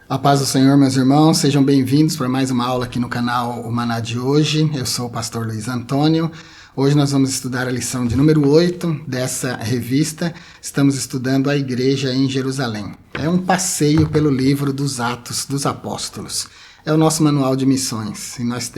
A paz do Senhor, meus irmãos, sejam bem-vindos para mais uma aula aqui no canal O Maná de hoje. Eu sou o pastor Luiz Antônio. Hoje nós vamos estudar a lição de número 8 dessa revista. Estamos estudando a igreja em Jerusalém. É um passeio pelo livro dos Atos dos Apóstolos. É o nosso manual de missões e nós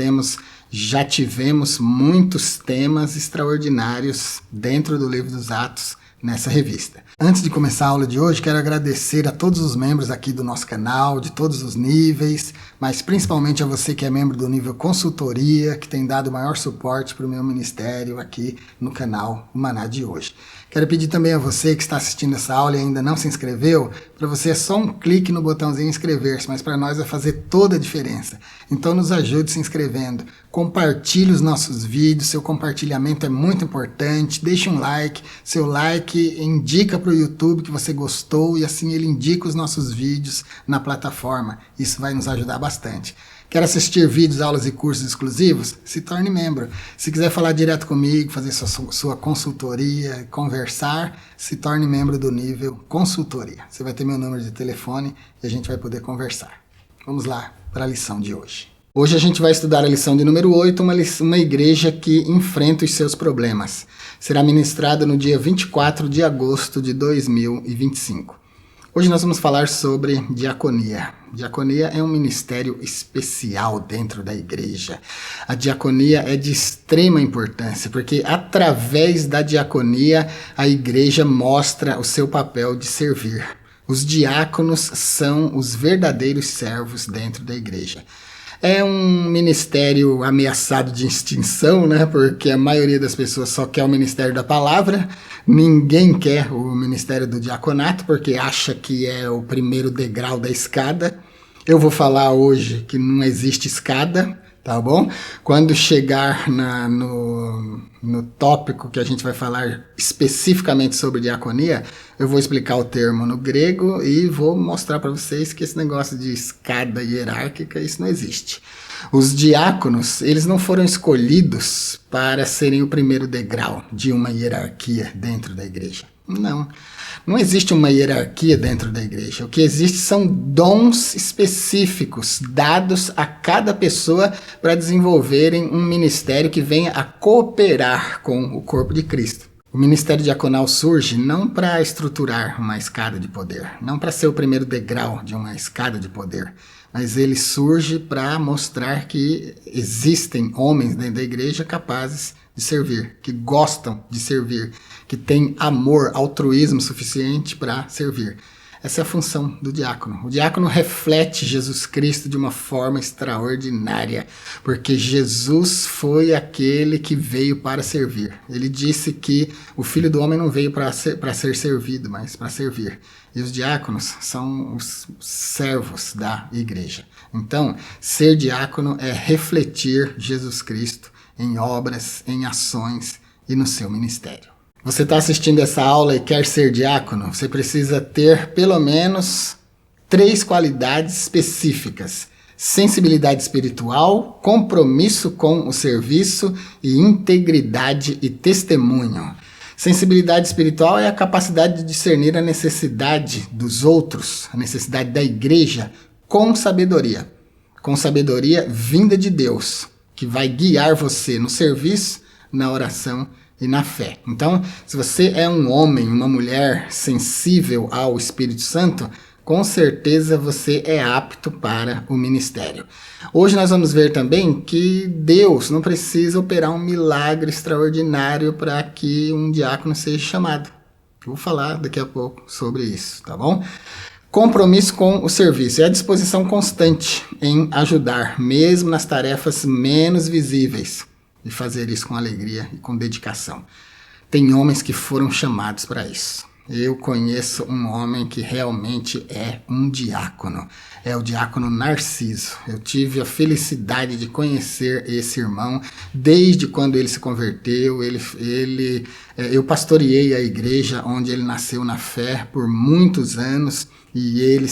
já tivemos muitos temas extraordinários dentro do livro dos Atos nessa revista. Antes de começar a aula de hoje, quero agradecer a todos os membros aqui do nosso canal, de todos os níveis, mas principalmente a você que é membro do nível consultoria, que tem dado maior suporte para o meu ministério aqui no canal O Maná de hoje. Quero pedir também a você que está assistindo essa aula e ainda não se inscreveu, para você é só um clique no botãozinho inscrever-se, mas para nós vai fazer toda a diferença. Então nos ajude se inscrevendo, compartilhe os nossos vídeos, seu compartilhamento é muito importante, deixe um like, seu like indica para o YouTube que você gostou e assim ele indica os nossos vídeos na plataforma, isso vai nos ajudar bastante. Quer assistir vídeos, aulas e cursos exclusivos? Se torne membro. Se quiser falar direto comigo, fazer sua consultoria, conversar, se torne membro do nível consultoria. Você vai ter meu número de telefone e a gente vai poder conversar. Vamos lá para a lição de hoje. Hoje a gente vai estudar a lição de número 8, uma igreja que enfrenta os seus problemas. Será ministrada no dia 24 de agosto de 2025. Hoje nós vamos falar sobre diaconia. Diaconia é um ministério especial dentro da igreja. A diaconia é de extrema importância, porque através da diaconia a igreja mostra o seu papel de servir. Os diáconos são os verdadeiros servos dentro da igreja. É um ministério ameaçado de extinção, né? Porque a maioria das pessoas só quer o ministério da palavra. Ninguém quer o ministério do diaconato, porque acha que é o primeiro degrau da escada. Eu vou falar hoje que não existe escada, tá bom? Quando chegar no tópico que a gente vai falar especificamente sobre diaconia, eu vou explicar o termo no grego e vou mostrar para vocês que esse negócio de escada hierárquica, isso não existe. Os diáconos, eles não foram escolhidos para serem o primeiro degrau de uma hierarquia dentro da igreja. Não existe uma hierarquia dentro da igreja. O que existe são dons específicos dados a cada pessoa para desenvolverem um ministério que venha a cooperar com o corpo de Cristo. O ministério diaconal surge não para estruturar uma escada de poder, não para ser o primeiro degrau de uma escada de poder, mas ele surge para mostrar que existem homens dentro da igreja capazes de servir, que gostam de servir, que têm amor, altruísmo suficiente para servir. Essa é a função do diácono. O diácono reflete Jesus Cristo de uma forma extraordinária, porque Jesus foi aquele que veio para servir. Ele disse que o Filho do Homem não veio para ser servido, mas para servir. E os diáconos são os servos da igreja. Então, ser diácono é refletir Jesus Cristo em obras, em ações e no seu ministério. Você está assistindo essa aula e quer ser diácono? Você precisa ter pelo menos 3 qualidades específicas: sensibilidade espiritual, compromisso com o serviço e integridade e testemunho. Sensibilidade espiritual é a capacidade de discernir a necessidade dos outros, a necessidade da igreja, com sabedoria. Com sabedoria vinda de Deus, que vai guiar você no serviço, na oração e na fé. Então, se você é um homem, uma mulher sensível ao Espírito Santo, com certeza você é apto para o ministério. Hoje nós vamos ver também que Deus não precisa operar um milagre extraordinário para que um diácono seja chamado. Eu vou falar daqui a pouco sobre isso, tá bom? Compromisso com o serviço é a disposição constante em ajudar, mesmo nas tarefas menos visíveis, e fazer isso com alegria e com dedicação. Tem homens que foram chamados para isso. Eu conheço um homem que realmente é um diácono. É o diácono Narciso. Eu tive a felicidade de conhecer esse irmão desde quando ele se converteu. Eu pastoreei a igreja onde ele nasceu na fé por muitos anos. E ele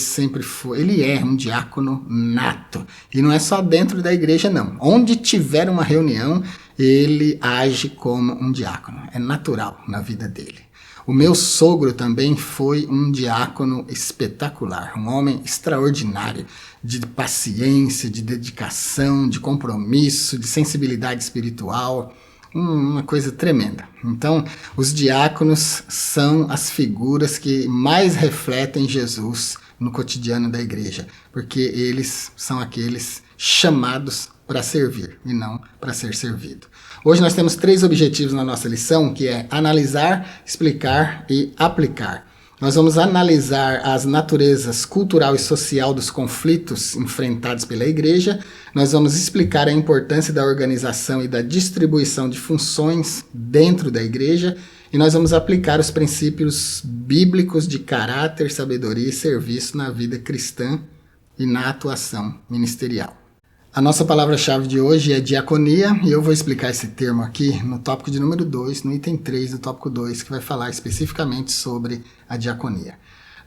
é um diácono nato. E não é só dentro da igreja, não. Onde tiver uma reunião, ele age como um diácono. É natural na vida dele. O meu sogro também foi um diácono espetacular, um homem extraordinário, de paciência, de dedicação, de compromisso, de sensibilidade espiritual, uma coisa tremenda. Então, os diáconos são as figuras que mais refletem Jesus no cotidiano da igreja, porque eles são aqueles chamados para servir e não para ser servido. Hoje nós temos 3 objetivos na nossa lição, que é analisar, explicar e aplicar. Nós vamos analisar as naturezas cultural e social dos conflitos enfrentados pela igreja. Nós vamos explicar a importância da organização e da distribuição de funções dentro da igreja. E nós vamos aplicar os princípios bíblicos de caráter, sabedoria e serviço na vida cristã e na atuação ministerial. A nossa palavra-chave de hoje é diaconia, e eu vou explicar esse termo aqui no tópico de número 2, no item 3 do tópico 2, que vai falar especificamente sobre a diaconia.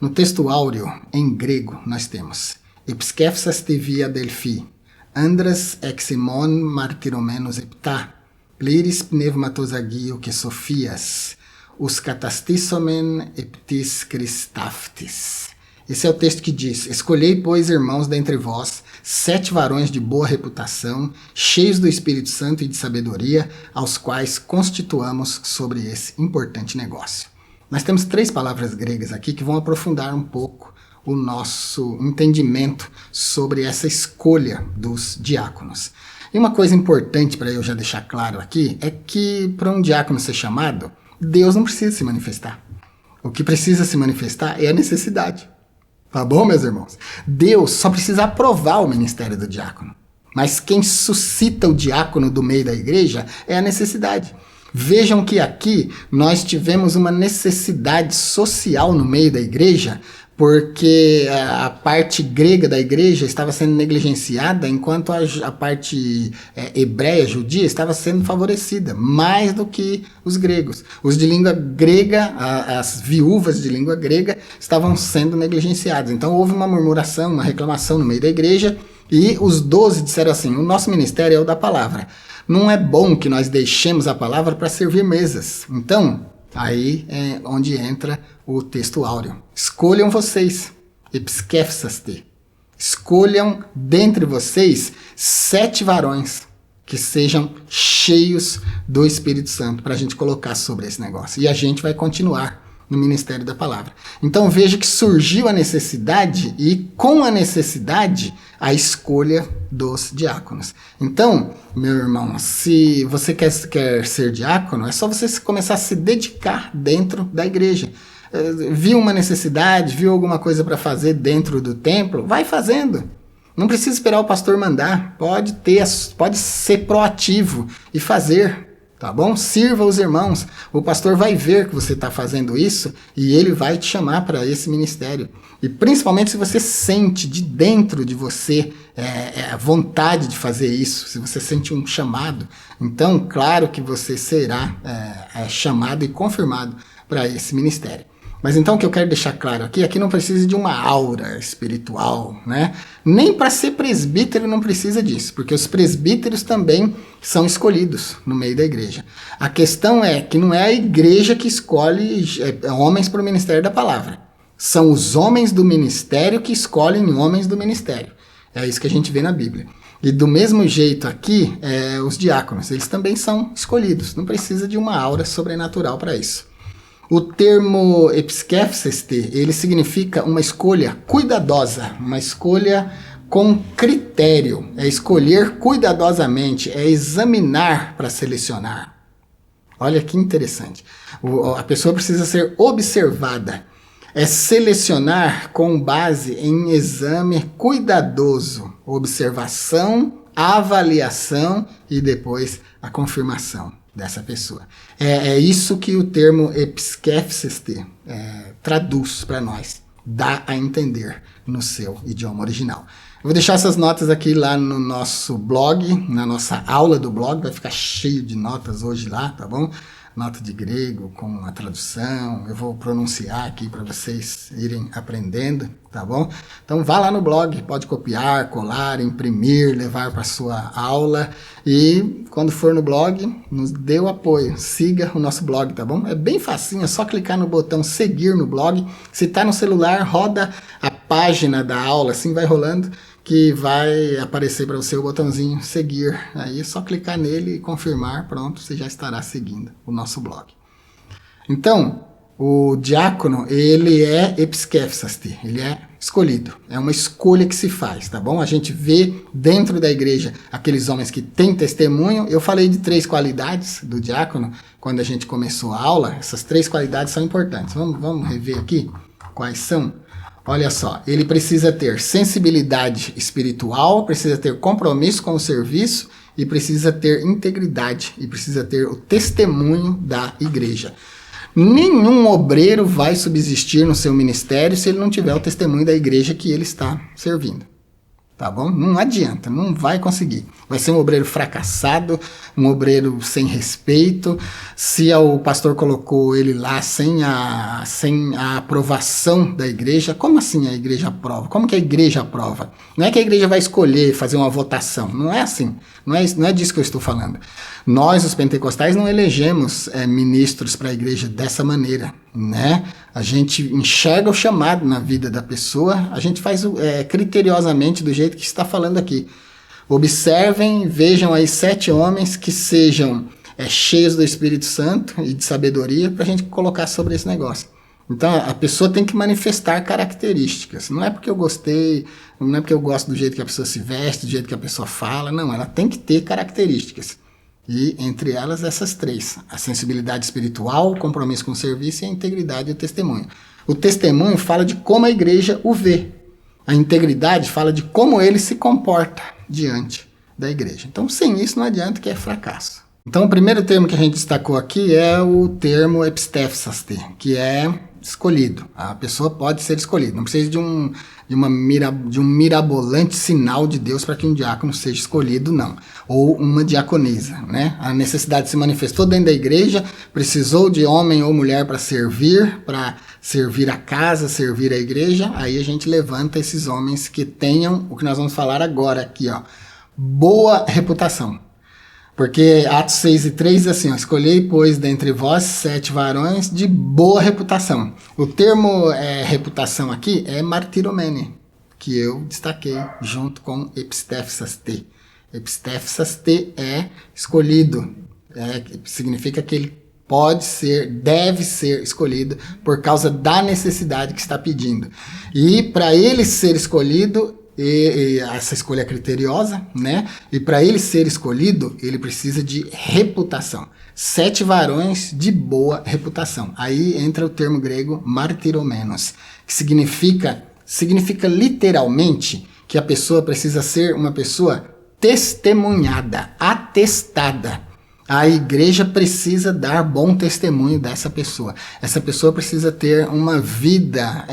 No texto áureo, em grego, nós temos «Επισκέφσας τη βία Delphi, andras ex imon martyromenos epta, pliris pneumatos agio que Sofias, os catastissomen eptis Christaftis». Esse é o texto que diz: escolhei, pois, irmãos, dentre vós, 7 varões de boa reputação, cheios do Espírito Santo e de sabedoria, aos quais constituamos sobre esse importante negócio. Nós temos 3 palavras gregas aqui que vão aprofundar um pouco o nosso entendimento sobre essa escolha dos diáconos. E uma coisa importante para eu já deixar claro aqui é que para um diácono ser chamado, Deus não precisa se manifestar. O que precisa se manifestar é a necessidade. Tá bom, meus irmãos? Deus só precisa aprovar o ministério do diácono. Mas quem suscita o diácono do meio da igreja é a necessidade. Vejam que aqui nós tivemos uma necessidade social no meio da igreja, porque a parte grega da igreja estava sendo negligenciada, enquanto a parte hebreia, judia, estava sendo favorecida, mais do que os gregos. Os de língua grega, as viúvas de língua grega, estavam sendo negligenciadas. Então houve uma murmuração, uma reclamação no meio da igreja, e os 12 disseram assim: o nosso ministério é o da palavra. Não é bom que nós deixemos a palavra para servir mesas. Então, aí é onde entra o texto áureo. Escolham vocês, επισκέφσαστε. Escolham dentre vocês 7 varões que sejam cheios do Espírito Santo para a gente colocar sobre esse negócio. E a gente vai continuar no ministério da palavra. Então veja que surgiu a necessidade e com a necessidade a escolha dos diáconos. Então, meu irmão, se você quer ser diácono, é só você começar a se dedicar dentro da igreja. Viu uma necessidade, viu alguma coisa para fazer dentro do templo, vai fazendo. Não precisa esperar o pastor mandar, pode ser proativo e fazer. Tá bom? Sirva os irmãos. O pastor vai ver que você está fazendo isso e ele vai te chamar para esse ministério. E principalmente se você sente de dentro de você a vontade de fazer isso, se você sente um chamado, então claro que você será chamado e confirmado para esse ministério. Mas então o que eu quero deixar claro aqui é que não precisa de uma aura espiritual, né? Nem para ser presbítero não precisa disso, porque os presbíteros também são escolhidos no meio da igreja. A questão é que não é a igreja que escolhe homens para o ministério da palavra. São os homens do ministério que escolhem homens do ministério. É isso que a gente vê na Bíblia. E do mesmo jeito aqui, os diáconos, eles também são escolhidos. Não precisa de uma aura sobrenatural para isso. O termo επισκέφσαστε, ele significa uma escolha cuidadosa, uma escolha com critério. É escolher cuidadosamente, é examinar para selecionar. Olha que interessante. A pessoa precisa ser observada. É selecionar com base em exame cuidadoso, observação, avaliação e depois a confirmação dessa pessoa. É isso que o termo επισκέφσαστε traduz para nós, dá a entender no seu idioma original. Eu vou deixar essas notas aqui lá no nosso blog, na nossa aula do blog, vai ficar cheio de notas hoje lá, tá bom? Nota de grego com a tradução, eu vou pronunciar aqui para vocês irem aprendendo tá bom? Então vá lá no blog, pode copiar, colar, imprimir, levar para sua aula e quando for no blog, nos dê o apoio, siga o nosso blog, tá bom? É bem facinho, é só clicar no botão seguir no blog, se tá no celular, roda a página da aula, assim vai rolando, que vai aparecer para você o botãozinho seguir, aí é só clicar nele e confirmar, pronto, você já estará seguindo o nosso blog. Então, o diácono, ele é episkefsasti, ele é escolhido. É uma escolha que se faz, tá bom? A gente vê dentro da igreja aqueles homens que têm testemunho. Eu falei de 3 qualidades do diácono quando a gente começou a aula. Essas 3 qualidades são importantes. Vamos rever aqui quais são. Olha só, ele precisa ter sensibilidade espiritual, precisa ter compromisso com o serviço e precisa ter integridade e precisa ter o testemunho da igreja. Nenhum obreiro vai subsistir no seu ministério se ele não tiver o testemunho da igreja que ele está servindo. Tá bom? Não adianta, não vai conseguir. Vai ser um obreiro fracassado, um obreiro sem respeito. Se o pastor colocou ele lá sem a aprovação da igreja, como assim a igreja aprova? Como que a igreja aprova? Não é que a igreja vai escolher, fazer uma votação. Não é assim. Não é disso que eu estou falando. Nós, os pentecostais, não elegemos ministros para a igreja dessa maneira, né? A gente enxerga o chamado na vida da pessoa, a gente faz criteriosamente do jeito que está falando aqui. Observem, vejam aí 7 homens que sejam cheios do Espírito Santo e de sabedoria para a gente colocar sobre esse negócio. Então, a pessoa tem que manifestar características. Não é porque eu gostei, não é porque eu gosto do jeito que a pessoa se veste, do jeito que a pessoa fala. Não, ela tem que ter características. E, entre elas, essas 3. A sensibilidade espiritual, o compromisso com o serviço e a integridade e o testemunho. O testemunho fala de como a igreja o vê. A integridade fala de como ele se comporta diante da igreja. Então, sem isso, não adianta, que é fracasso. Então, o primeiro termo que a gente destacou aqui é o termo epistefsaste, que é escolhido. A pessoa pode ser escolhida. Não precisa de um mirabolante sinal de Deus para que um diácono seja escolhido, não. Ou uma diaconisa, né? A necessidade se manifestou dentro da igreja, precisou de homem ou mulher para servir a casa, servir a igreja. Aí a gente levanta esses homens que tenham o que nós vamos falar agora aqui, ó. Boa reputação. Porque Atos 6:3 diz assim, ó, escolhei, pois, dentre vós 7 varões de boa reputação. O termo reputação aqui é martiromene, que eu destaquei junto com epistefsaste. Epistefsaste é escolhido, significa que ele pode ser, deve ser escolhido por causa da necessidade que está pedindo. E para ele ser escolhido, e essa escolha é criteriosa, né? E para ele ser escolhido, ele precisa de reputação. 7 varões de boa reputação. Aí entra o termo grego martiromenos, que significa literalmente que a pessoa precisa ser uma pessoa testemunhada, atestada. A igreja precisa dar bom testemunho dessa pessoa. Essa pessoa precisa ter uma vida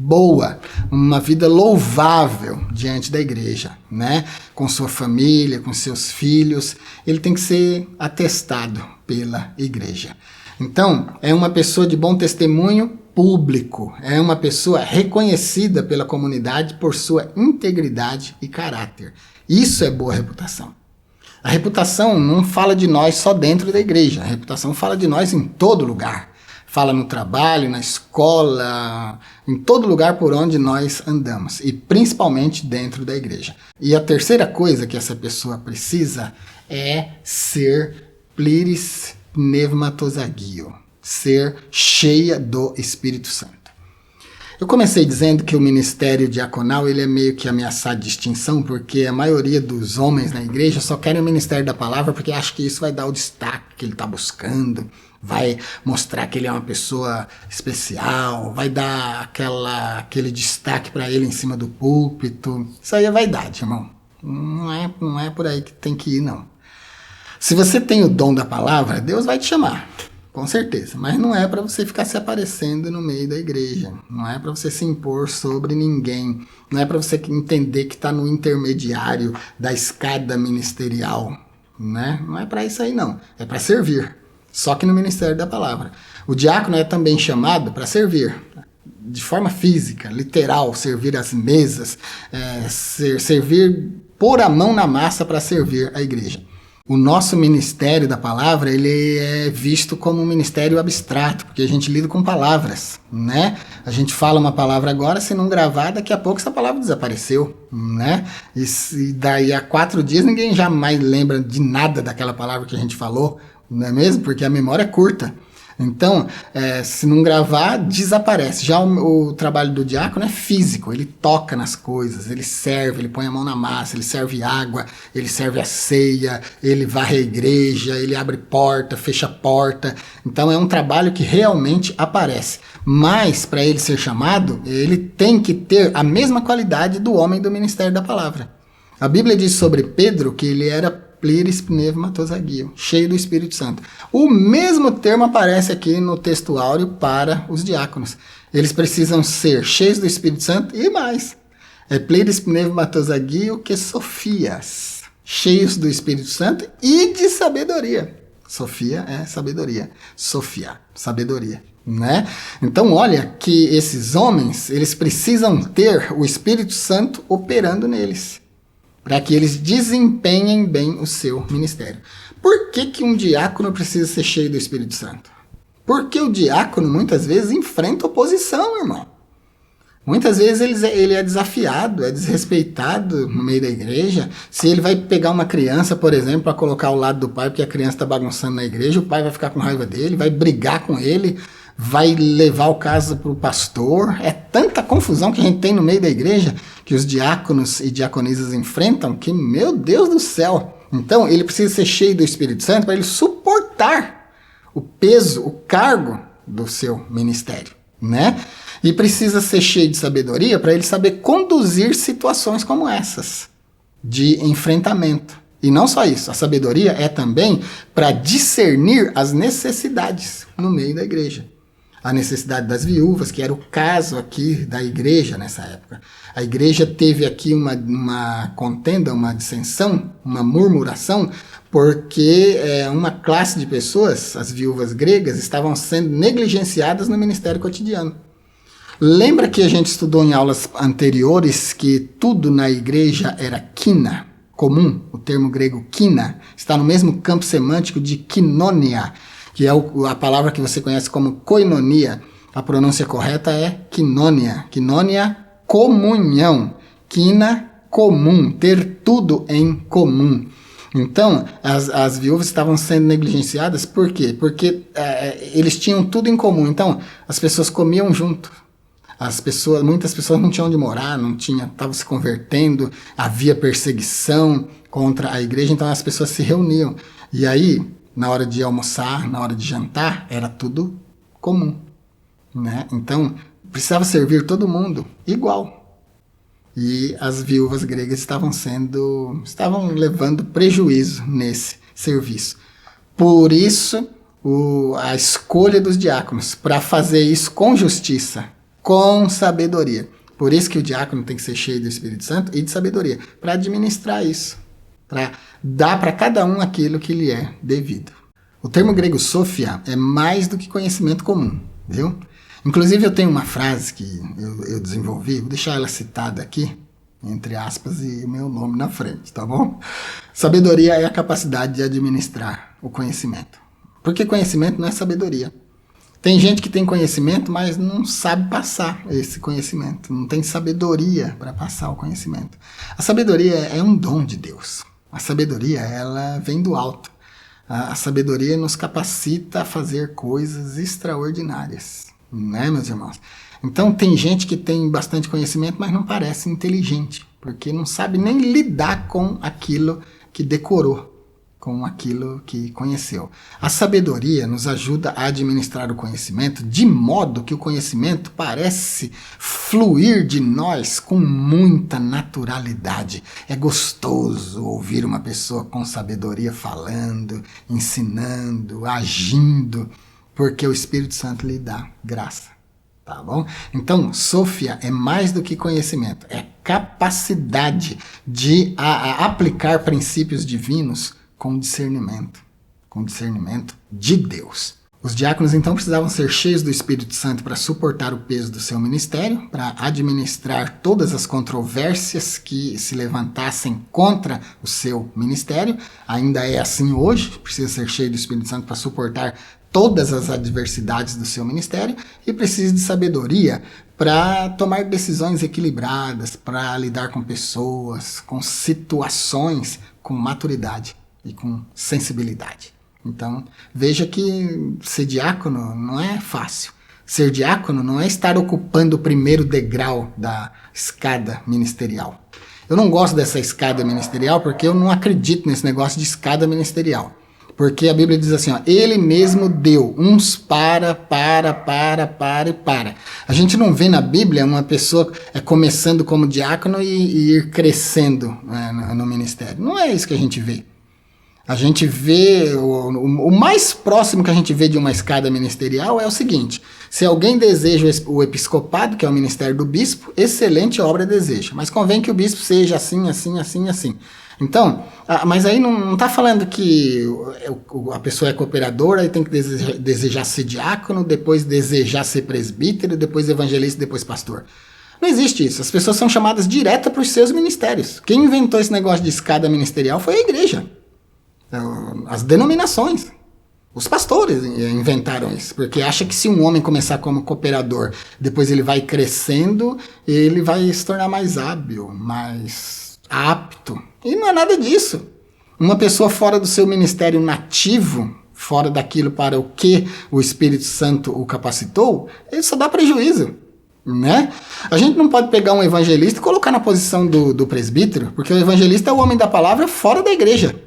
boa, uma vida louvável diante da igreja, né? Com sua família, com seus filhos. Ele tem que ser atestado pela igreja. Então, é uma pessoa de bom testemunho público. É uma pessoa reconhecida pela comunidade por sua integridade e caráter. Isso é boa reputação. A reputação não fala de nós só dentro da igreja. A reputação fala de nós em todo lugar. Fala no trabalho, na escola, em todo lugar por onde nós andamos. E principalmente dentro da igreja. E a terceira coisa que essa pessoa precisa é ser pliris pneumatosagio. Ser cheia do Espírito Santo. Eu comecei dizendo que o ministério diaconal ele é meio que ameaçado de extinção, porque a maioria dos homens na igreja só querem o ministério da palavra porque acham que isso vai dar o destaque que ele está buscando, vai mostrar que ele é uma pessoa especial, vai dar aquele destaque para ele em cima do púlpito. Isso aí é vaidade, irmão. Não é por aí que tem que ir, não. Se você tem o dom da palavra, Deus vai te chamar. Com certeza, mas não é para você ficar se aparecendo no meio da igreja, não é para você se impor sobre ninguém, não é para você entender que está no intermediário da escada ministerial, né? Não é para isso aí não, é para servir, só que no ministério da palavra. O diácono é também chamado para servir, de forma física, literal, servir as mesas, servir, pôr a mão na massa para servir a igreja. O nosso ministério da palavra, ele é visto como um ministério abstrato, porque a gente lida com palavras, né? A gente fala uma palavra agora, se não gravar, daqui a pouco essa palavra desapareceu, né? E daí a 4 dias ninguém jamais lembra de nada daquela palavra que a gente falou, não é mesmo? Porque a memória é curta. Então, se não gravar, desaparece. Já o trabalho do diácono é físico, ele toca nas coisas, ele serve, ele põe a mão na massa, ele serve água, ele serve a ceia, ele varre a igreja, ele abre porta, fecha porta. Então é um trabalho que realmente aparece. Mas, para ele ser chamado, ele tem que ter a mesma qualidade do homem do ministério da palavra. A Bíblia diz sobre Pedro que ele era Plires pneumatosagio, cheio do Espírito Santo. O mesmo termo aparece aqui no texto áureo para os diáconos. Eles precisam ser cheios do Espírito Santo e mais. É Plires pneumatosagio que Sofias, cheios do Espírito Santo e de sabedoria. Sofia é sabedoria. Sofia, sabedoria. Né? Então olha que esses homens, eles precisam ter o Espírito Santo operando neles, para que eles desempenhem bem o seu ministério. Por que um diácono precisa ser cheio do Espírito Santo? Porque o diácono muitas vezes enfrenta oposição, irmão. Muitas vezes ele é desafiado, é desrespeitado no meio da igreja. Se ele vai pegar uma criança, por exemplo, para colocar ao lado do pai, porque a criança está bagunçando na igreja, o pai vai ficar com raiva dele, vai brigar com ele, vai levar o caso para o pastor. É tanta confusão que a gente tem no meio da igreja, que os diáconos e diaconisas enfrentam, que, meu Deus do céu. Então, ele precisa ser cheio do Espírito Santo para ele suportar o peso, o cargo do seu ministério, né? E precisa ser cheio de sabedoria para ele saber conduzir situações como essas, de enfrentamento. E não só isso, a sabedoria é também para discernir as necessidades no meio da igreja. A necessidade das viúvas, que era o caso aqui da igreja nessa época. A igreja teve aqui uma contenda, uma dissensão, uma murmuração, porque uma classe de pessoas, as viúvas gregas, estavam sendo negligenciadas no ministério cotidiano. Lembra que a gente estudou em aulas anteriores que tudo na igreja era quina, comum? O termo grego quina está no mesmo campo semântico de quinonia, que é a palavra que você conhece como koinonia. A pronúncia correta é quinonia. Quinonia, comunhão. Quina, comum. Ter tudo em comum. Então, as viúvas estavam sendo negligenciadas. Por quê? Porque eles tinham tudo em comum. Então, as pessoas comiam junto. Muitas pessoas não tinham onde morar, estavam se convertendo, havia perseguição contra a igreja, então as pessoas se reuniam. E aí, na hora de almoçar, na hora de jantar, era tudo comum, né? Então, precisava servir todo mundo igual. E as viúvas gregas estavam levando prejuízo nesse serviço. Por isso, a escolha dos diáconos, para fazer isso com justiça, com sabedoria. Por isso que o diácono tem que ser cheio do Espírito Santo e de sabedoria, para administrar isso, para dar para cada um aquilo que lhe é devido. O termo grego sofia é mais do que conhecimento comum, viu? Inclusive eu tenho uma frase que eu desenvolvi, vou deixar ela citada aqui, entre aspas, e o meu nome na frente, tá bom? Sabedoria é a capacidade de administrar o conhecimento. Porque conhecimento não é sabedoria. Tem gente que tem conhecimento, mas não sabe passar esse conhecimento. Não tem sabedoria para passar o conhecimento. A sabedoria é um dom de Deus. A sabedoria, ela vem do alto. A sabedoria nos capacita a fazer coisas extraordinárias. Né, meus irmãos? Então tem gente que tem bastante conhecimento, mas não parece inteligente. Porque não sabe nem lidar com aquilo que decorou, com aquilo que conheceu. A sabedoria nos ajuda a administrar o conhecimento de modo que o conhecimento parece fluir de nós com muita naturalidade. É gostoso ouvir uma pessoa com sabedoria falando, ensinando, agindo, porque o Espírito Santo lhe dá graça. Tá bom? Então, Sofia é mais do que conhecimento, é capacidade de aplicar princípios divinos com discernimento de Deus. Os diáconos então precisavam ser cheios do Espírito Santo para suportar o peso do seu ministério, para administrar todas as controvérsias que se levantassem contra o seu ministério. Ainda é assim hoje, precisa ser cheio do Espírito Santo para suportar todas as adversidades do seu ministério e precisa de sabedoria para tomar decisões equilibradas, para lidar com pessoas, com situações, com maturidade e com sensibilidade. Então, veja que ser diácono não é fácil. Ser diácono não é estar ocupando o primeiro degrau da escada ministerial. Eu não gosto dessa escada ministerial porque eu não acredito nesse negócio de escada ministerial. Porque a Bíblia diz assim, ó, ele mesmo deu uns para. A gente não vê na Bíblia uma pessoa começando como diácono e ir crescendo no ministério. Não é isso que a gente vê. A gente vê, o mais próximo que a gente vê de uma escada ministerial é o seguinte: se alguém deseja o episcopado, que é o ministério do bispo, excelente obra deseja, mas convém que o bispo seja assim. Então, mas aí não está falando que a pessoa é cooperadora e tem que desejar ser diácono, depois desejar ser presbítero, depois evangelista, depois pastor. Não existe isso. As pessoas são chamadas direto para os seus ministérios. Quem inventou esse negócio de escada ministerial foi a igreja. As denominações, os pastores inventaram isso, porque acha que se um homem começar como cooperador, depois ele vai crescendo, ele vai se tornar mais hábil, mais apto. E não é nada disso. Uma pessoa fora do seu ministério nativo, fora daquilo para o que o Espírito Santo o capacitou, ele só dá prejuízo. Né? A gente não pode pegar um evangelista e colocar na posição do presbítero, porque o evangelista é o homem da palavra fora da igreja.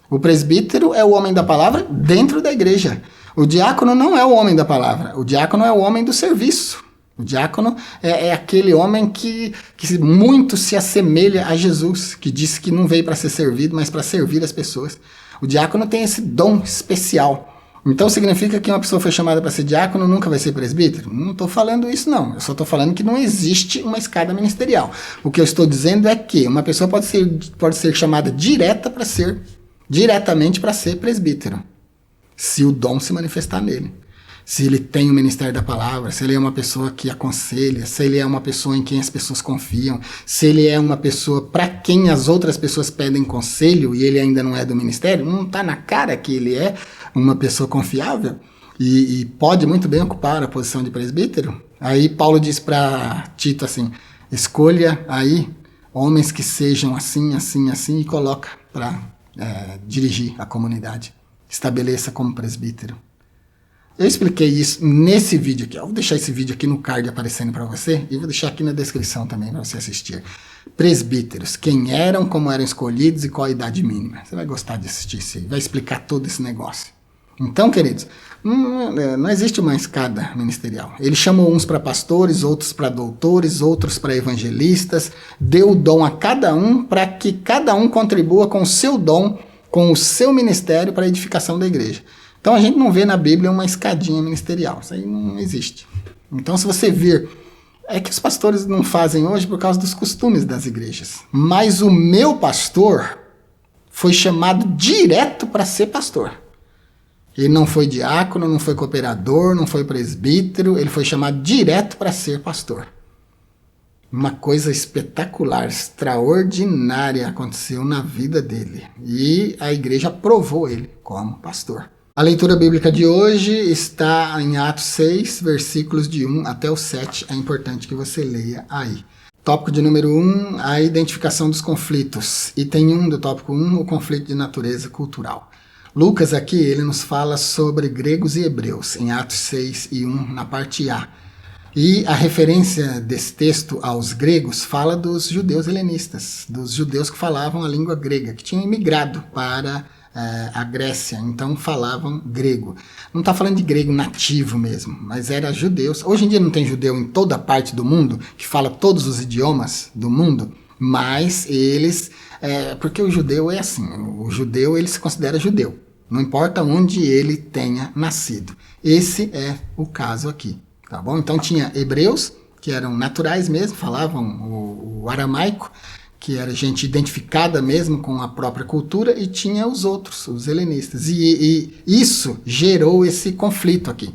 O presbítero é o homem da palavra dentro da igreja. O diácono não é o homem da palavra. O diácono é o homem do serviço. O diácono é aquele homem que muito se assemelha a Jesus, que disse que não veio para ser servido, mas para servir as pessoas. O diácono tem esse dom especial. Então significa que uma pessoa foi chamada para ser diácono nunca vai ser presbítero? Não estou falando isso, não. Eu só estou falando que não existe uma escada ministerial. O que eu estou dizendo é que uma pessoa pode ser chamada diretamente para ser presbítero, se o dom se manifestar nele. Se ele tem o ministério da palavra, se ele é uma pessoa que aconselha, se ele é uma pessoa em quem as pessoas confiam, se ele é uma pessoa para quem as outras pessoas pedem conselho e ele ainda não é do ministério, não está na cara que ele é uma pessoa confiável e pode muito bem ocupar a posição de presbítero. Aí Paulo diz para Tito assim, escolha aí homens que sejam assim e coloca para dirigir a comunidade. Estabeleça como presbítero. Eu expliquei isso nesse vídeo aqui. Eu vou deixar esse vídeo aqui no card aparecendo para você e vou deixar aqui na descrição também para você assistir. Presbíteros, quem eram, como eram escolhidos e qual a idade mínima. Você vai gostar de assistir isso aí. Vai explicar todo esse negócio. Então, queridos, não existe uma escada ministerial. Ele chamou uns para pastores, outros para doutores, outros para evangelistas, deu o dom a cada um para que cada um contribua com o seu dom, com o seu ministério para a edificação da igreja. Então a gente não vê na Bíblia uma escadinha ministerial. Isso aí não existe. Então se você vir, é que os pastores não fazem hoje por causa dos costumes das igrejas. Mas o meu pastor foi chamado direto para ser pastor. Ele não foi diácono, não foi cooperador, não foi presbítero, ele foi chamado direto para ser pastor. Uma coisa espetacular, extraordinária aconteceu na vida dele. E a igreja aprovou ele como pastor. A leitura bíblica de hoje está em Atos 6, versículos de 1 até o 7. É importante que você leia aí. Tópico de número 1, a identificação dos conflitos. Item 1 do tópico 1, o conflito de natureza cultural. Lucas aqui, ele nos fala sobre gregos e hebreus, em Atos 6 e 1, na parte A. E a referência desse texto aos gregos fala dos judeus helenistas, dos judeus que falavam a língua grega, que tinham imigrado para a Grécia, então falavam grego. Não está falando de grego nativo mesmo, mas era judeus. Hoje em dia não tem judeu em toda parte do mundo, que fala todos os idiomas do mundo, mas eles... porque o judeu é assim, o judeu ele se considera judeu. Não importa onde ele tenha nascido. Esse é o caso aqui, tá bom? Então tinha hebreus, que eram naturais mesmo, falavam o aramaico, que era gente identificada mesmo com a própria cultura, e tinha os outros, os helenistas. E isso gerou esse conflito aqui.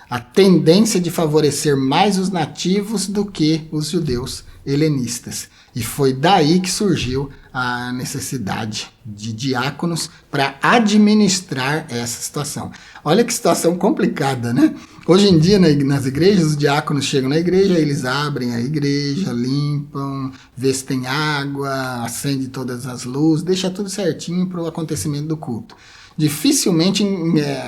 A tendência de favorecer mais os nativos do que os judeus helenistas. E foi daí que surgiu a necessidade de diáconos para administrar essa situação. Olha que situação complicada, né? Hoje em dia, nas igrejas, os diáconos chegam na igreja, eles abrem a igreja, limpam, vê se tem água, acende todas as luzes, deixa tudo certinho para o acontecimento do culto. Dificilmente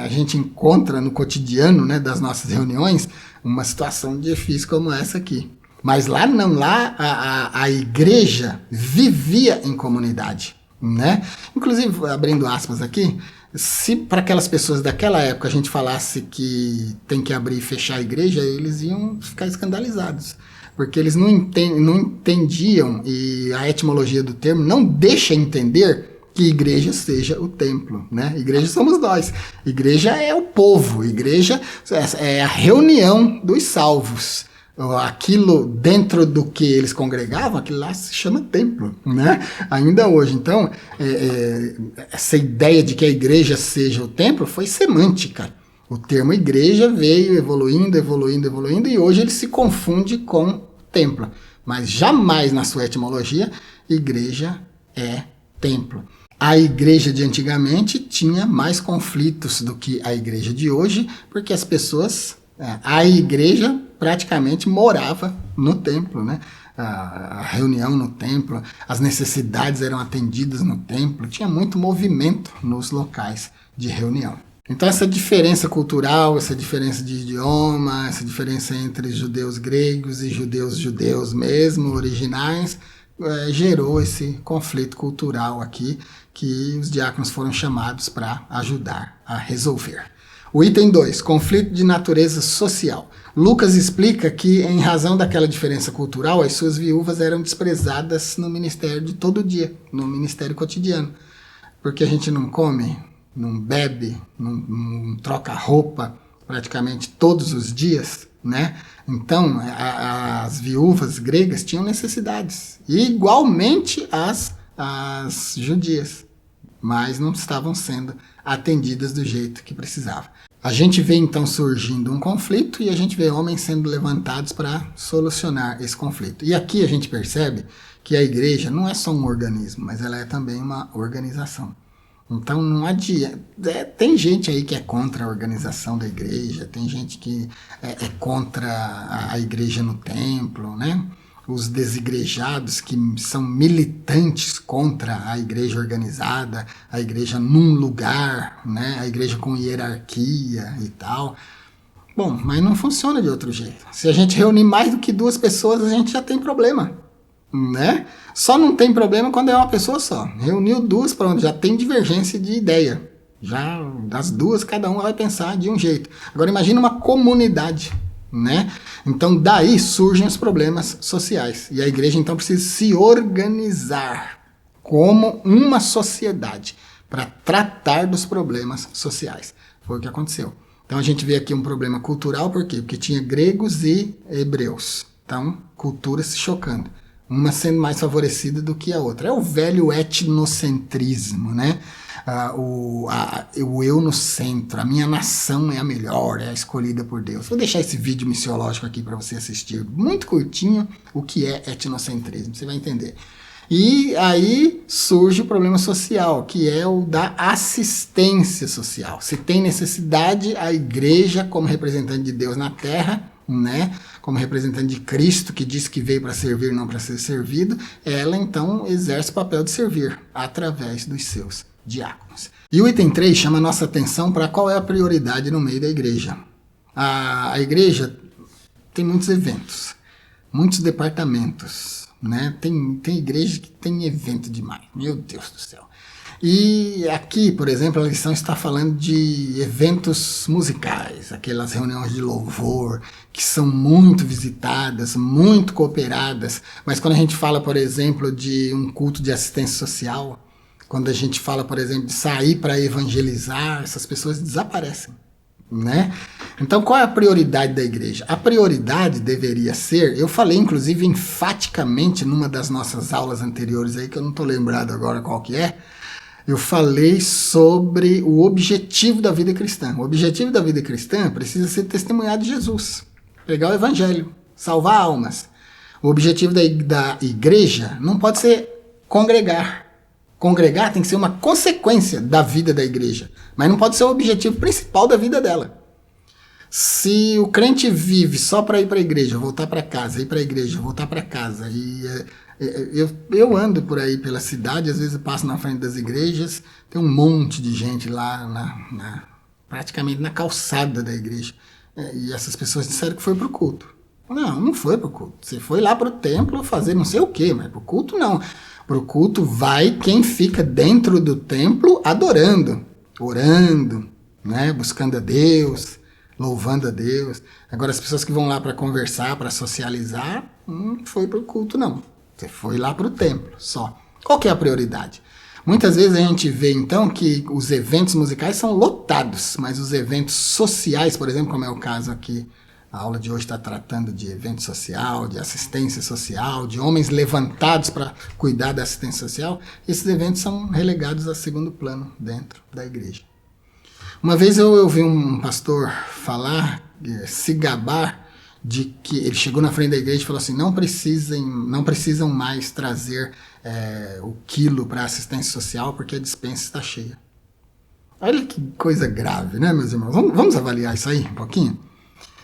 a gente encontra no cotidiano, né, das nossas reuniões uma situação difícil como essa aqui. Mas lá não, lá a igreja vivia em comunidade, né? Inclusive, abrindo aspas aqui, se para aquelas pessoas daquela época a gente falasse que tem que abrir e fechar a igreja, eles iam ficar escandalizados. Porque eles não entendiam, e a etimologia do termo não deixa entender que igreja seja o templo, né? Igreja somos nós. Igreja é o povo. Igreja é a reunião dos salvos. Aquilo dentro do que eles congregavam, aquilo lá se chama templo, né? Ainda hoje. Então, essa ideia de que a igreja seja o templo foi semântica. O termo igreja veio evoluindo, e hoje ele se confunde com templo. Mas jamais na sua etimologia, igreja é templo. A igreja de antigamente tinha mais conflitos do que a igreja de hoje, porque as pessoas, a igreja praticamente morava no templo, né? A reunião no templo, as necessidades eram atendidas no templo, tinha muito movimento nos locais de reunião. Então essa diferença cultural, essa diferença de idioma, essa diferença entre judeus gregos e judeus mesmo, originais, gerou esse conflito cultural aqui, que os diáconos foram chamados para ajudar a resolver. O item 2, conflito de natureza social. Lucas explica que, em razão daquela diferença cultural, as suas viúvas eram desprezadas no ministério de todo dia, no ministério cotidiano. Porque a gente não come, não bebe, não troca roupa praticamente todos os dias, né? Então, as viúvas gregas tinham necessidades, igualmente as judias, mas não estavam sendo atendidas do jeito que precisava. A gente vê então surgindo um conflito e a gente vê homens sendo levantados para solucionar esse conflito. E aqui a gente percebe que a igreja não é só um organismo, mas ela é também uma organização. Então não adianta. Tem gente aí que é contra a organização da igreja, tem gente que é contra a igreja no templo, né? Os desigrejados que são militantes contra a igreja organizada, a igreja num lugar, né? A igreja com hierarquia e tal. Bom, mas não funciona de outro jeito. Se a gente reunir mais do que 2 pessoas, a gente já tem problema, né? Só não tem problema quando é uma pessoa só. Reuniu 2, pronto, já tem divergência de ideia. Já das 2, cada um vai pensar de um jeito. Agora imagina uma comunidade, né? Então daí surgem os problemas sociais. E a igreja então precisa se organizar como uma sociedade para tratar dos problemas sociais. Foi o que aconteceu. Então a gente vê aqui um problema cultural, por quê? Porque tinha gregos e hebreus. Então, culturas se chocando. Uma sendo mais favorecida do que a outra. É o velho etnocentrismo, né? O eu no centro, a minha nação é a melhor, é a escolhida por Deus. Vou deixar esse vídeo missiológico aqui para você assistir, muito curtinho, o que é etnocentrismo, você vai entender. E aí surge o problema social, que é o da assistência social. Se tem necessidade, a igreja, como representante de Deus na terra, né, como representante de Cristo, que diz que veio para servir, não para ser servido, ela então exerce o papel de servir através dos seus diáconos. E o item 3 chama a nossa atenção para qual é a prioridade no meio da igreja. A igreja tem muitos eventos, muitos departamentos, né? Tem igreja que tem evento demais, meu Deus do céu. E aqui, por exemplo, a lição está falando de eventos musicais, aquelas reuniões de louvor que são muito visitadas, muito cooperadas, mas quando a gente fala, por exemplo, de um culto de assistência social, quando a gente fala, por exemplo, de sair para evangelizar, essas pessoas desaparecem. né? Então, qual é a prioridade da igreja? A prioridade deveria ser, eu falei inclusive enfaticamente numa das nossas aulas anteriores aí, que eu não estou lembrado agora qual que é, eu falei sobre o objetivo da vida cristã. O objetivo da vida cristã precisa ser testemunhar de Jesus, pregar o evangelho, salvar almas. O objetivo da igreja não pode ser congregar. Congregar tem que ser uma consequência da vida da igreja, mas não pode ser o objetivo principal da vida dela. Se o crente vive só para ir para a igreja, voltar para casa, ir para a igreja, voltar para casa, eu ando por aí pela cidade, às vezes eu passo na frente das igrejas, tem um monte de gente lá, praticamente na calçada da igreja, e essas pessoas disseram que foi para o culto. Não foi para o culto. Você foi lá para o templo fazer não sei o quê, mas para o culto não. Para o culto vai quem fica dentro do templo adorando, orando, né? Buscando a Deus, louvando a Deus. Agora as pessoas que vão lá para conversar, para socializar, não foi para o culto não. Você foi lá para o templo só. Qual que é a prioridade? Muitas vezes a gente vê então que os eventos musicais são lotados, mas os eventos sociais, por exemplo, como é o caso aqui, a aula de hoje está tratando de evento social, de assistência social, de homens levantados para cuidar da assistência social. Esses eventos são relegados a segundo plano dentro da igreja. Uma vez eu ouvi um pastor falar, se gabar, de que ele chegou na frente da igreja e falou assim, não precisam mais trazer o quilo para assistência social porque a despensa está cheia. Olha que coisa grave, né, meus irmãos? Vamos avaliar isso aí um pouquinho?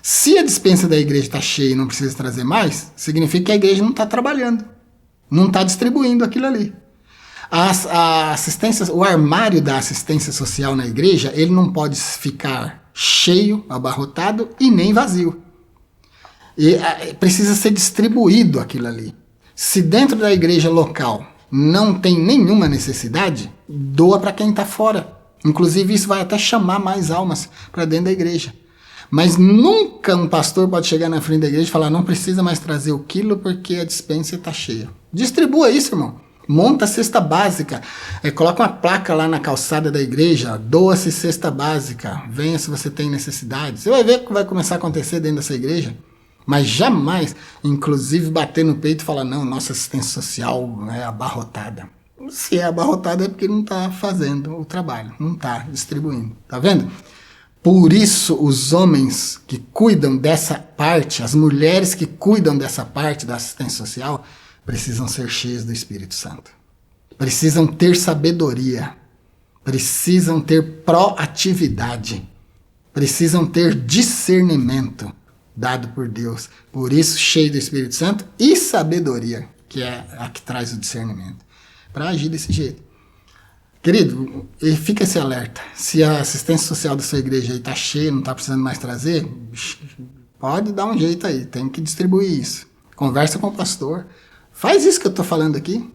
Se a despensa da igreja está cheia e não precisa trazer mais, significa que a igreja não está trabalhando, não está distribuindo aquilo ali. A assistência, o armário da assistência social na igreja, ele não pode ficar cheio, abarrotado e nem vazio. E precisa ser distribuído aquilo ali. Se dentro da igreja local não tem nenhuma necessidade, doa para quem está fora. Inclusive isso vai até chamar mais almas para dentro da igreja. Mas nunca um pastor pode chegar na frente da igreja e falar, não precisa mais trazer o quilo porque a despensa está cheia. Distribua isso, irmão. Monta a cesta básica. Coloca uma placa lá na calçada da igreja, doa-se cesta básica. Venha se você tem necessidade. Você vai ver o que vai começar a acontecer dentro dessa igreja. Mas jamais, inclusive, bater no peito e falar, não, nossa assistência social é abarrotada. Se é abarrotada é porque não está fazendo o trabalho, não está distribuindo. Tá vendo? Por isso, os homens que cuidam dessa parte, as mulheres que cuidam dessa parte da assistência social, precisam ser cheios do Espírito Santo. Precisam ter sabedoria. Precisam ter proatividade. Precisam ter discernimento dado por Deus. Por isso, cheio do Espírito Santo e sabedoria, que é a que traz o discernimento, para agir desse jeito. Querido, fica esse alerta. Se a assistência social da sua igreja está cheia, não está precisando mais trazer, pode dar um jeito aí, tem que distribuir isso. Conversa com o pastor. Faz isso que eu estou falando aqui.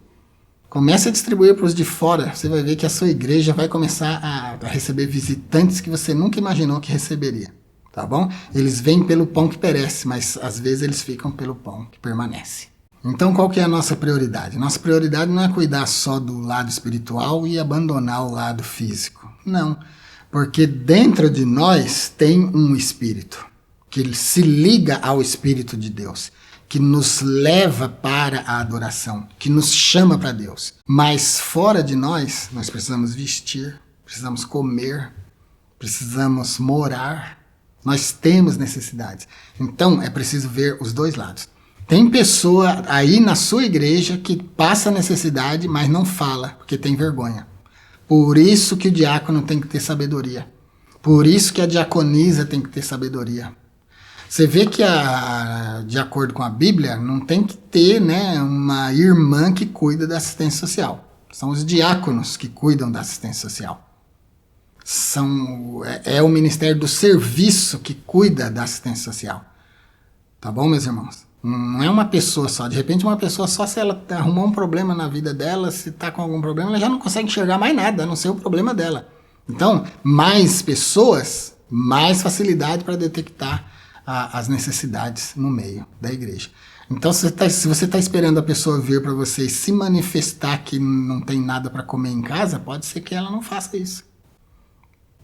Comece a distribuir para os de fora. Você vai ver que a sua igreja vai começar a receber visitantes que você nunca imaginou que receberia. Tá bom? Eles vêm pelo pão que perece, mas às vezes eles ficam pelo pão que permanece. Então, qual que é a nossa prioridade? Nossa prioridade não é cuidar só do lado espiritual e abandonar o lado físico. Não, porque dentro de nós tem um espírito que se liga ao Espírito de Deus, que nos leva para a adoração, que nos chama para Deus. Mas fora de nós precisamos vestir, precisamos comer, precisamos morar. Nós temos necessidades. Então, é preciso ver os dois lados. Tem pessoa aí na sua igreja que passa necessidade, mas não fala, porque tem vergonha. Por isso que o diácono tem que ter sabedoria. Por isso que a diaconisa tem que ter sabedoria. Você vê que, de acordo com a Bíblia, não tem que ter, né, uma irmã que cuida da assistência social. São os diáconos que cuidam da assistência social. É o Ministério do Serviço que cuida da assistência social. Tá bom, meus irmãos? Não é uma pessoa só. De repente, uma pessoa só, se ela arrumou um problema na vida dela, se está com algum problema, ela já não consegue enxergar mais nada, a não ser o problema dela. Então, mais pessoas, mais facilidade para detectar as necessidades no meio da igreja. Então, se você está esperando a pessoa vir para você e se manifestar que não tem nada para comer em casa, pode ser que ela não faça isso.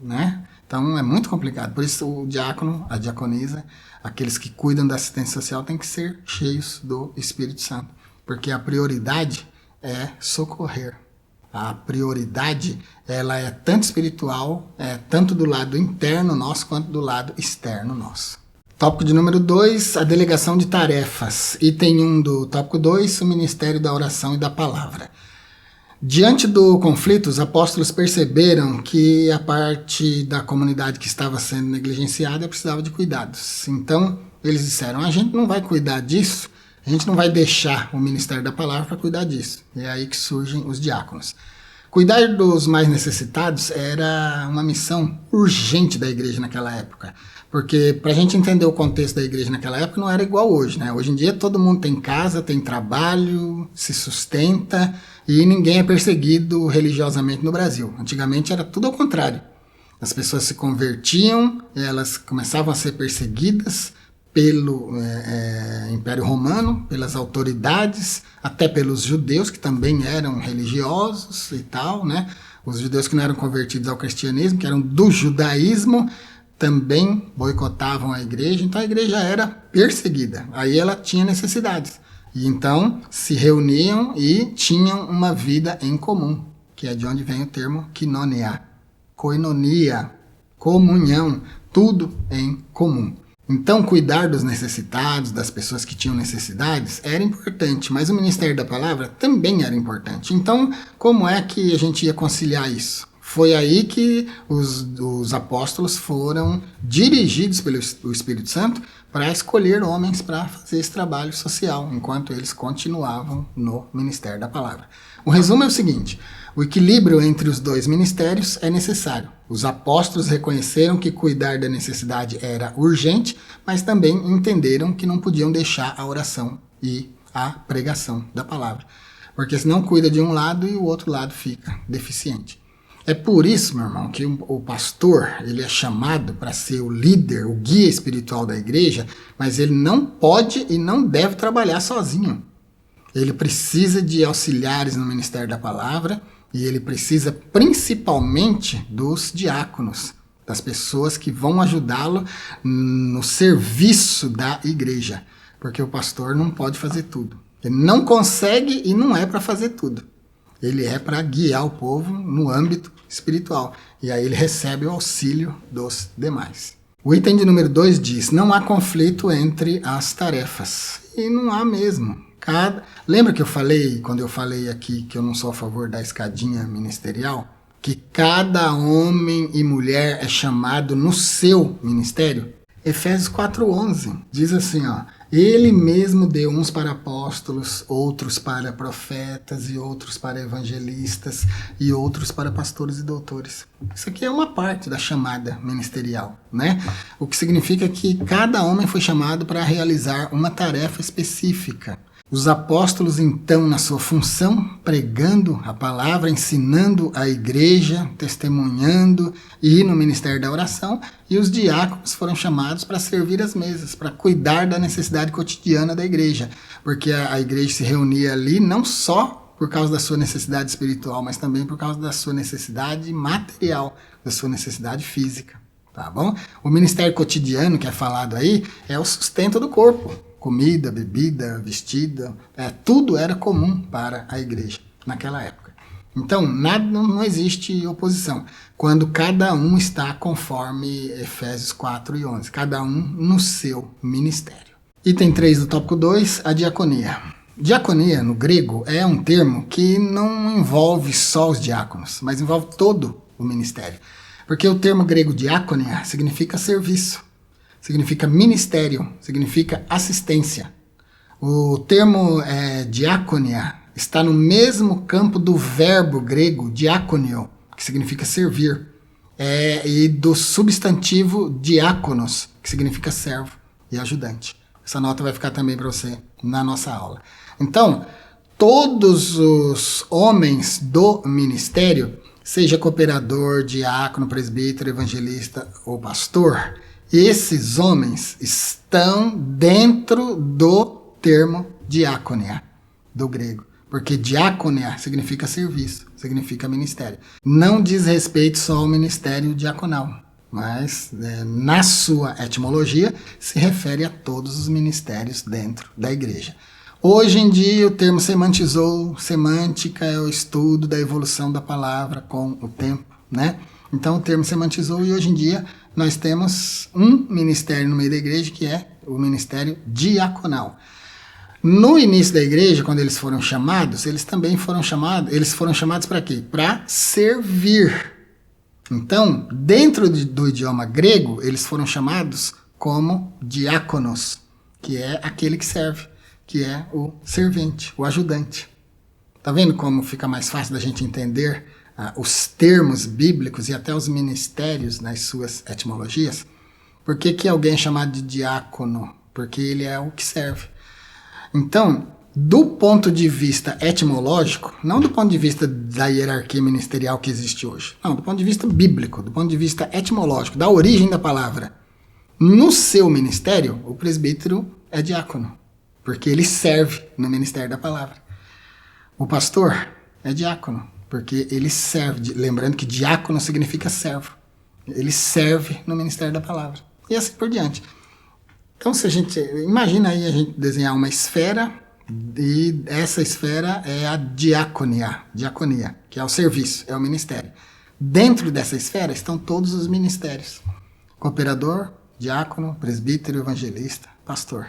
Né? Então é muito complicado. Por isso o diácono, a diaconisa, aqueles que cuidam da assistência social têm que ser cheios do Espírito Santo. Porque a prioridade é socorrer. A prioridade, ela é tanto espiritual, tanto do lado interno nosso, quanto do lado externo nosso. Tópico de número 2, a delegação de tarefas. Item 1 do tópico 2, o ministério da oração e da palavra. Diante do conflito, os apóstolos perceberam que a parte da comunidade que estava sendo negligenciada precisava de cuidados. Então, eles disseram, a gente não vai cuidar disso, a gente não vai deixar o ministério da palavra para cuidar disso. E é aí que surgem os diáconos. Cuidar dos mais necessitados era uma missão urgente da igreja naquela época. Porque para a gente entender o contexto da igreja naquela época não era igual hoje, né? Hoje em dia todo mundo tem casa, tem trabalho, se sustenta e ninguém é perseguido religiosamente no Brasil. Antigamente era tudo ao contrário. As pessoas se convertiam, elas começavam a ser perseguidas pelo Império Romano, pelas autoridades, até pelos judeus, que também eram religiosos e tal, né? Os judeus que não eram convertidos ao cristianismo, que eram do judaísmo, também boicotavam a igreja, então a igreja era perseguida. Aí ela tinha necessidades. E então se reuniam e tinham uma vida em comum, que é de onde vem o termo koinonia, koinonia, comunhão, tudo em comum. Então, cuidar dos necessitados, das pessoas que tinham necessidades, era importante, mas o ministério da palavra também era importante. Então, como é que a gente ia conciliar isso? Foi aí que os apóstolos foram dirigidos pelo Espírito Santo para escolher homens para fazer esse trabalho social, enquanto eles continuavam no ministério da palavra. O resumo é o seguinte: o equilíbrio entre os dois ministérios é necessário. Os apóstolos reconheceram que cuidar da necessidade era urgente, mas também entenderam que não podiam deixar a oração e a pregação da palavra, porque senão cuida de um lado e o outro lado fica deficiente. É por isso, meu irmão, que o pastor ele é chamado para ser o líder, o guia espiritual da igreja, mas ele não pode e não deve trabalhar sozinho. Ele precisa de auxiliares no ministério da palavra e ele precisa principalmente dos diáconos, das pessoas que vão ajudá-lo no serviço da igreja, porque o pastor não pode fazer tudo. Ele não consegue e não é para fazer tudo. Ele é para guiar o povo no âmbito espiritual. E aí ele recebe o auxílio dos demais. O item de número 2 diz, não há conflito entre as tarefas. E não há mesmo. Lembra que eu falei, quando eu falei aqui que eu não sou a favor da escadinha ministerial? Que cada homem e mulher é chamado no seu ministério? Efésios 4:11 diz assim, ó, ele mesmo deu uns para apóstolos, outros para profetas e outros para evangelistas e outros para pastores e doutores. Isso aqui é uma parte da chamada ministerial, né? O que significa que cada homem foi chamado para realizar uma tarefa específica. Os apóstolos, então, na sua função, pregando a palavra, ensinando a igreja, testemunhando e no ministério da oração, e os diáconos foram chamados para servir as mesas, para cuidar da necessidade cotidiana da igreja, porque a igreja se reunia ali não só por causa da sua necessidade espiritual, mas também por causa da sua necessidade material, da sua necessidade física, tá bom? O ministério cotidiano que é falado aí é o sustento do corpo. Comida, bebida, vestido, tudo era comum para a igreja naquela época. Então, não existe oposição, quando cada um está conforme Efésios 4:11, cada um no seu ministério. Item 3 do tópico 2, a diaconia. Diaconia, no grego, é um termo que não envolve só os diáconos, mas envolve todo o ministério. Porque o termo grego diaconia significa serviço. Significa ministério, significa assistência. O termo diaconia está no mesmo campo do verbo grego diakonio, que significa servir, e do substantivo diáconos, que significa servo e ajudante. Essa nota vai ficar também para você na nossa aula. Então, todos os homens do ministério, seja cooperador, diácono, presbítero, evangelista ou pastor, esses homens estão dentro do termo diaconia, do grego. Porque diaconia significa serviço, significa ministério. Não diz respeito só ao ministério diaconal, mas na sua etimologia se refere a todos os ministérios dentro da igreja. Hoje em dia o termo semantizou, semântica é o estudo da evolução da palavra com o tempo, né? Então o termo semantizou e hoje em dia nós temos um ministério no meio da igreja que é o ministério diaconal. No início da igreja, quando eles foram chamados, eles foram chamados para quê? Para servir. Então, dentro do idioma grego, eles foram chamados como diáconos, que é aquele que serve, que é o servente, o ajudante. Tá vendo como fica mais fácil da gente entender os termos bíblicos e até os ministérios nas suas etimologias? Por que alguém é chamado de diácono? Porque ele é o que serve. Então, do ponto de vista etimológico, não do ponto de vista da hierarquia ministerial que existe hoje, não, do ponto de vista bíblico, do ponto de vista etimológico, da origem da palavra, no seu ministério, o presbítero é diácono, porque ele serve no ministério da palavra. O pastor é diácono, porque ele serve, lembrando que diácono significa servo, ele serve no ministério da palavra, e assim por diante. Então, se a gente imagina aí a gente desenhar uma esfera, e essa esfera é a diaconia, que é o serviço, é o ministério. Dentro dessa esfera estão todos os ministérios: cooperador, diácono, presbítero, evangelista, pastor.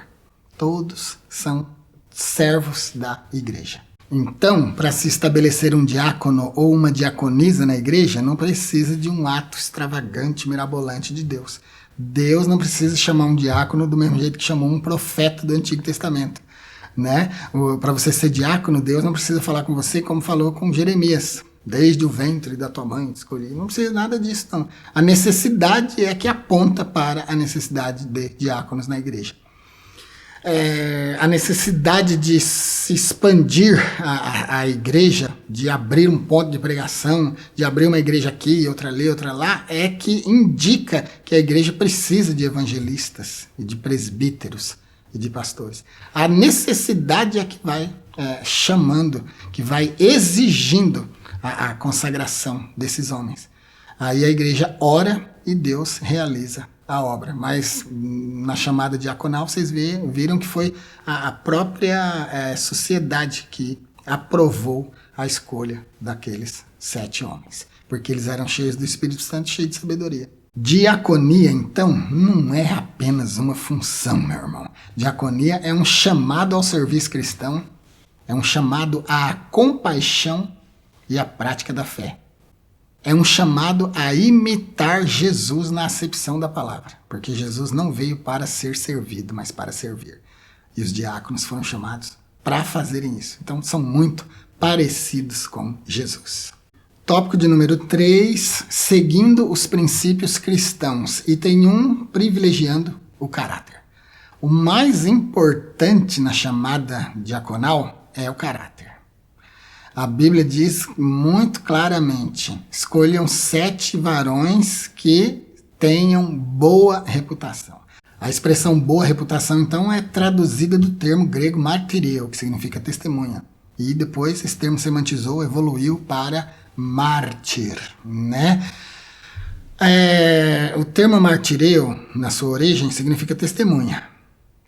Todos são servos da igreja. Então, para se estabelecer um diácono ou uma diaconisa na igreja, não precisa de um ato extravagante, mirabolante de Deus. Deus não precisa chamar um diácono do mesmo jeito que chamou um profeta do Antigo Testamento, né? Para você ser diácono, Deus não precisa falar com você como falou com Jeremias. Desde o ventre da tua mãe escolhi. Não precisa nada disso, não. A necessidade é que aponta para a necessidade de diáconos na igreja. A necessidade de se expandir a igreja, de abrir um ponto de pregação, de abrir uma igreja aqui, outra ali, outra lá, é que indica que a igreja precisa de evangelistas e de presbíteros e de pastores. A necessidade é que vai chamando, que vai exigindo a consagração desses homens. Aí a igreja ora e Deus realiza a obra. Mas na chamada diaconal vocês viram que foi a própria sociedade que aprovou a escolha daqueles 7 homens. Porque eles eram cheios do Espírito Santo, cheios de sabedoria. Diaconia, então, não é apenas uma função, meu irmão. Diaconia é um chamado ao serviço cristão, é um chamado à compaixão e à prática da fé. É um chamado a imitar Jesus na acepção da palavra, porque Jesus não veio para ser servido, mas para servir. E os diáconos foram chamados para fazerem isso. Então, são muito parecidos com Jesus. Tópico de número 3, seguindo os princípios cristãos. Item 1, privilegiando o caráter. O mais importante na chamada diaconal é o caráter. A Bíblia diz muito claramente: escolham 7 varões que tenham boa reputação. A expressão boa reputação, então, é traduzida do termo grego martireu, que significa testemunha. E depois esse termo semantizou, evoluiu para mártir, né? O termo martireu, na sua origem, significa testemunha.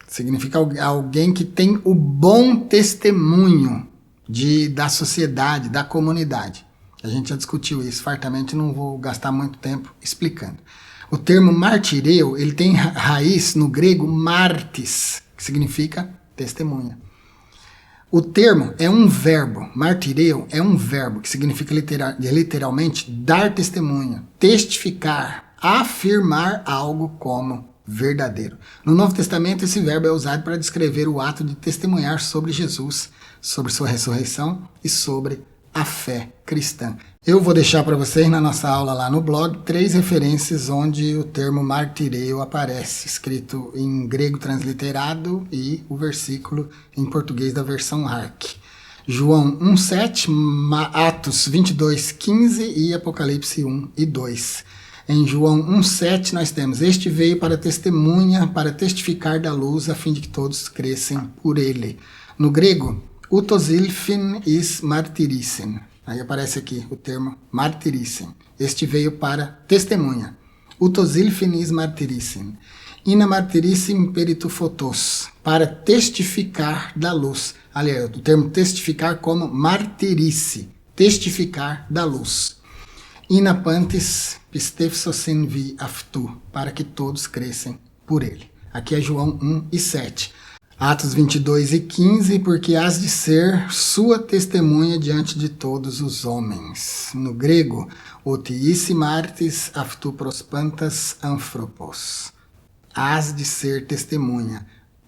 Significa alguém que tem o bom testemunho da sociedade, da comunidade. A gente já discutiu isso fartamente, não vou gastar muito tempo explicando. O termo martireu, ele tem raiz no grego martis, que significa testemunha. O termo é um verbo, martireu é um verbo que significa literalmente dar testemunho, testificar, afirmar algo como verdadeiro. No Novo Testamento, esse verbo é usado para descrever o ato de testemunhar sobre Jesus, sobre sua ressurreição e sobre a fé cristã. Eu vou deixar para vocês na nossa aula lá no blog 3 referências onde o termo martireu aparece, escrito em grego transliterado e o versículo em português da versão ARC. João 1,7, Atos 22,15 e Apocalipse 1 e 2. Em João 1,7 nós temos: este veio para testemunha, para testificar da luz, a fim de que todos crescem por ele. No grego, utosilphin is martirissen. Aí aparece aqui o termo martirissen. Este veio para testemunha. Utos ilfinis martirissem. Ina martirissem peritu photos, para testificar da luz. Aliás, o termo testificar como martirice, testificar da luz. Ina pantes pistefsosin vi aftu, para que todos crescem por ele. Aqui é João 1 e 7. Atos 22 e 15, porque hás de ser sua testemunha diante de todos os homens. No grego, otiisi martis aftu prospantas anthropos. Hás de ser testemunha.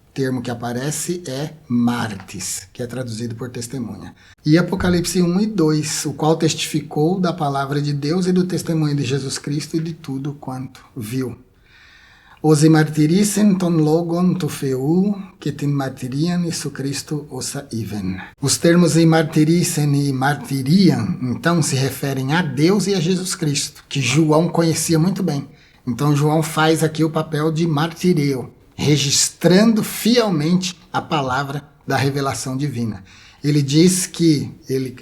O termo que aparece é martis, que é traduzido por testemunha. E Apocalipse 1 e 2, o qual testificou da palavra de Deus e do testemunho de Jesus Cristo e de tudo quanto viu. Os martirissem ton logon to feu, que tin martiriam Isu Cristo osa even. Os termos martirissem e martiriam, então, se referem a Deus e a Jesus Cristo, que João conhecia muito bem. Então, João faz aqui o papel de martireu, registrando fielmente a palavra da revelação divina. Ele diz que ele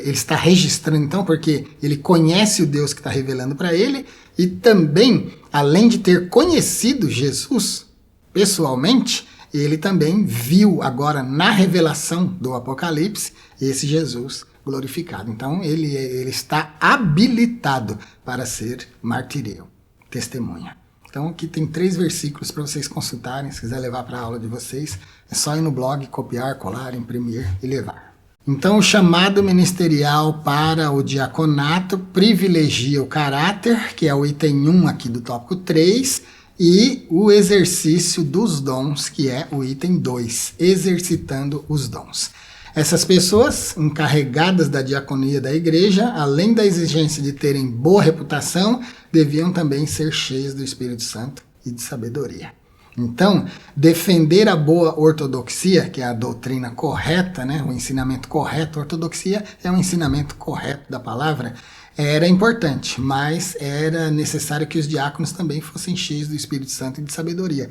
está registrando, então, porque ele conhece o Deus que está revelando para ele, e também, além de ter conhecido Jesus pessoalmente, ele também viu agora na revelação do Apocalipse esse Jesus glorificado. Então, ele está habilitado para ser martireu, testemunha. Então aqui tem 3 versículos para vocês consultarem, se quiser levar para a aula de vocês, é só ir no blog, copiar, colar, imprimir e levar. Então o chamado ministerial para o diaconato privilegia o caráter, que é o item 1 aqui do tópico 3, e o exercício dos dons, que é o item 2, exercitando os dons. Essas pessoas encarregadas da diaconia da igreja, além da exigência de terem boa reputação, deviam também ser cheias do Espírito Santo e de sabedoria. Então, defender a boa ortodoxia, que é a doutrina correta, né, o ensinamento correto, a ortodoxia é um ensinamento correto da palavra, era importante, mas era necessário que os diáconos também fossem cheios do Espírito Santo e de sabedoria,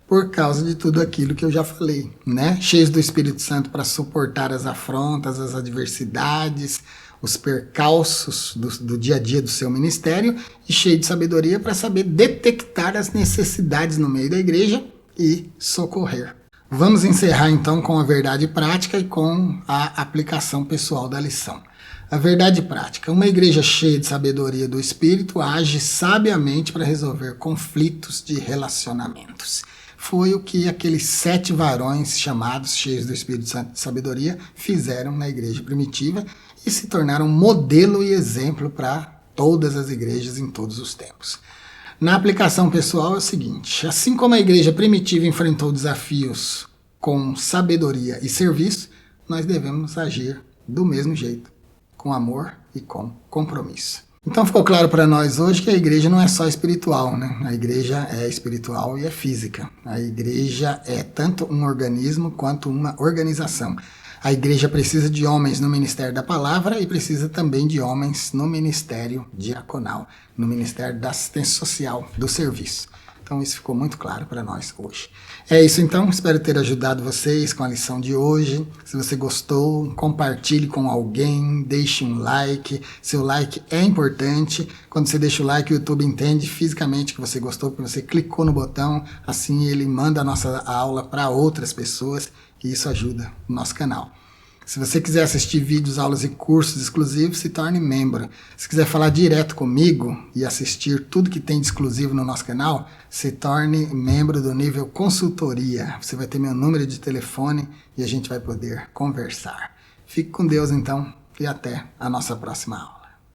por causa de tudo aquilo que eu já falei, né? Cheios do Espírito Santo para suportar as afrontas, as adversidades, os percalços do dia a dia do seu ministério, e cheio de sabedoria para saber detectar as necessidades no meio da igreja e socorrer. Vamos encerrar então com a verdade prática e com a aplicação pessoal da lição. A verdade prática. Uma igreja cheia de sabedoria do Espírito age sabiamente para resolver conflitos de relacionamentos. Foi o que aqueles 7 varões chamados cheios do Espírito Santo de sabedoria fizeram na igreja primitiva e se tornaram modelo e exemplo para todas as igrejas em todos os tempos. Na aplicação pessoal é o seguinte: assim como a igreja primitiva enfrentou desafios com sabedoria e serviço, nós devemos agir do mesmo jeito, com amor e com compromisso. Então ficou claro para nós hoje que a igreja não é só espiritual, né? A igreja é espiritual e é física. A igreja é tanto um organismo quanto uma organização. A igreja precisa de homens no ministério da palavra e precisa também de homens no ministério diaconal, no ministério da assistência social, do serviço. Então isso ficou muito claro para nós hoje. É isso então, espero ter ajudado vocês com a lição de hoje. Se você gostou, compartilhe com alguém, deixe um like. Seu like é importante. Quando você deixa o like, o YouTube entende fisicamente que você gostou, porque você clicou no botão, assim ele manda a nossa aula para outras pessoas e isso ajuda o nosso canal. Se você quiser assistir vídeos, aulas e cursos exclusivos, se torne membro. Se quiser falar direto comigo e assistir tudo que tem de exclusivo no nosso canal, se torne membro do nível consultoria. Você vai ter meu número de telefone e a gente vai poder conversar. Fique com Deus então e até a nossa próxima aula.